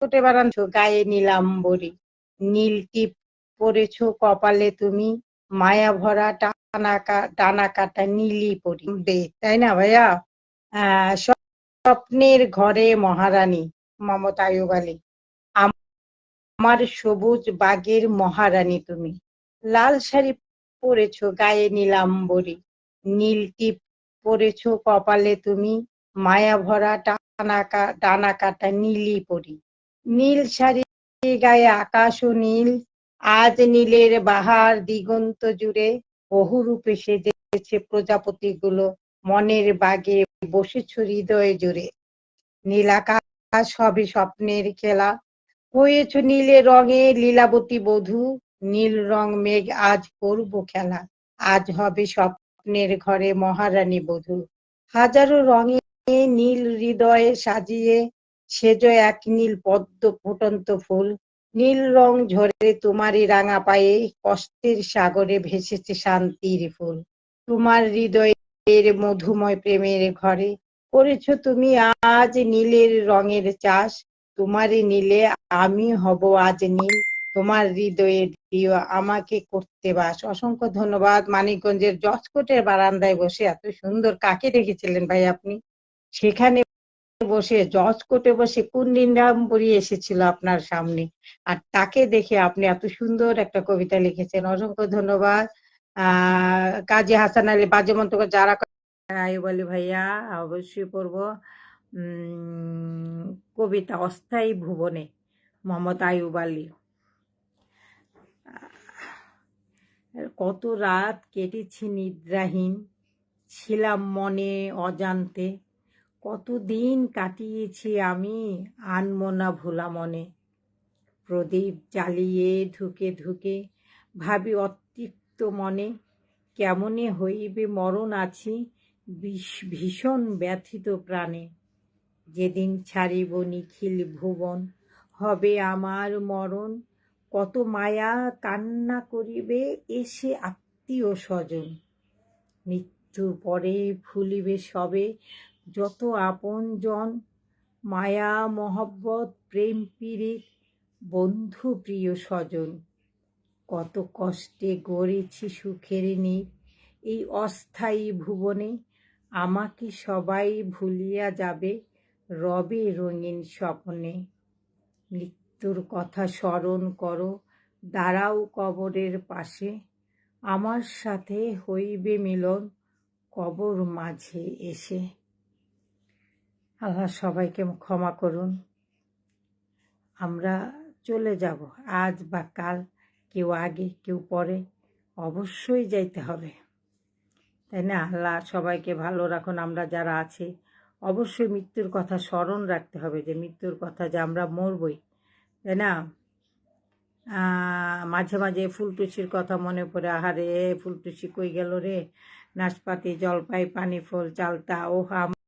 ঠোঁটে বানাচ্ছ গায়ে নীলাম্বরী, নীল টিপ পরেছ কপালে তুমি, মায়া ভরা টানা কাটা নীলি পরি দে, তাই না ভাইয়া? স্বপ্নের ঘরে মহারানী, মমতা আইয়ুব আলী। আমার সবুজ বাগের মহারানী তুমি, লাল শাড়ি পরেছ গায়ে নীলাম্বরী, নীল টিপ পরেছ কপালে তুমি, মায়া ভরা ডানা কাটা নীলি পরি, নীল শাড়ি গায়ে আকাশ ও নীল, আজ নীলের বাহার দিগন্ত জুড়ে, বহুরূপে সেজেছে প্রজাপতিগুলো, মনের বাগে বসেছ হৃদয় জুড়ে, নীল আকাশ হবে স্বপ্নের খেলা, হয়েছ নীলে রঙে লীলাবতী বধূ, নীল রং মেঘ আজ করব খেলা, আজ হবে স্বপ্নের ঘরে মহারানী বধূ, হাজারো রঙে নীল হৃদয়ে সাজিয়ে সেজ এক নীল পদ্ম ফুটন্ত ফুল, নীল রং ঝরে তোমারই রাঙা পায়ে, কষ্টের সাগরে ভেসেছে শান্তির ফুল, তোমার হৃদয়ের মধুময় প্রেমের ঘরে করেছ তুমি আজ নীলের রঙের চাষ, তোমারই নীলে আমি হব আজ নীল, তোমার হৃদয়ে দিও আমাকে করতে বাস। অসংখ্য ধন্যবাদ। মানিকগঞ্জের জজকোর্টের বারান্দায় বসে এত সুন্দর কাকে দেখেছিলেন ভাই আপনি? সেখানে বসে জজকোর্টে বসে কোন নীলাম্বরী এসেছিল আপনার সামনে, আর তাকে দেখে আপনি এত সুন্দর একটা কবিতা লিখেছেন। অসংখ্য ধন্যবাদ। কাজী হাসান আলী বাজে মন্তব্য যারা আইয়ুব আলী ভাইয়া অবশ্যই পড়বো। কবিতা অস্থায়ী ভুবনে, মোহাম্মদ আইয়ুব আলী। কত রাত কেটেছি নিদ্রাহীন, ছিলাম মনে অজান্তে, কতদিন কাটিয়েছি আমি আনমনা ভোলা মনে, প্রদীপ জ্বালিয়ে ধুকে ধুকে ভাবি অতৃপ্ত মনে, কেমনে হইবে মরণ আছি ভীষণ ব্যথিত প্রাণে, যেদিন ছাড়িব নিখিল ভুবন হবে আমার মরণ, কত মায়া কান্না করিবে এসে আত্মীয় স্বজন, মৃত্যুর পরে ভুলিবে সবে যত আপনজন, মায়া মহব্বত প্রেম পীড়িত বন্ধু প্রিয় স্বজন, কত কষ্টে গড়েছি সুখের নীড় এই অস্থায়ী ভুবনে, আমাকে সবাই ভুলিয়া যাবে রবে রঙিন স্বপ্নে, মৃত্যুর কথা স্মরণ করো দাঁড়াও কবরের পাশে, আমার সাথে হইবে মিলন কবর মাঝে এসে। আল্লাহ সবাইকে ক্ষমা করুন। আমরা চলে যাব আজ বা কাল, কেউ আগে কেউ পরে, অবশ্যই যাইতে হবে, তাই না? আল্লাহ সবাইকে ভালো রাখুন। আমরা যারা আছি অবশ্যই মৃত্যুর কথা স্মরণ রাখতে হবে, যে মৃত্যুর কথা যে আমরা মরবই, তাই না? মাঝে মাঝে ফুলটুসির কথা মনে পড়ে, আহারে ফুলটুসি কই গেল রে, নাশপাতি জলপাই পানি ফল চালতা ও